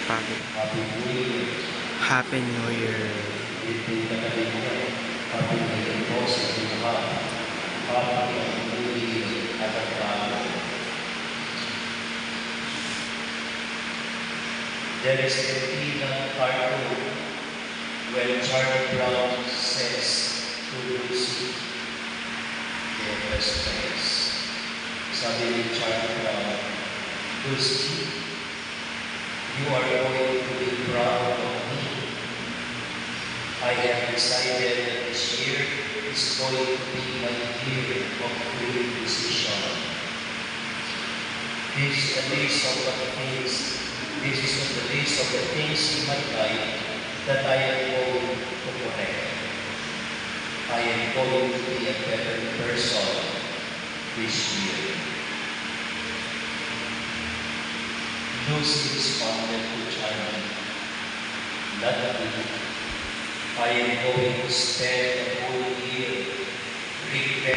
Bakit? Happy New Year. Happy New Year. Hindi na kami mo. Happy New Year po sa inyong lahat. Happy New Year at ang bago. There is a scene on part 2 when Charlie Brown says to Lucy, your best friends. Sabi ni Charlie Brown, Lucy, you are going to be proud of me. I have decided that this year is going to be my year of free decision. This is the list of the things in my life that I am going to correct. I am going to be a better person this year. Lucy responded to Charlie, not me. I am going to spend the whole year regretting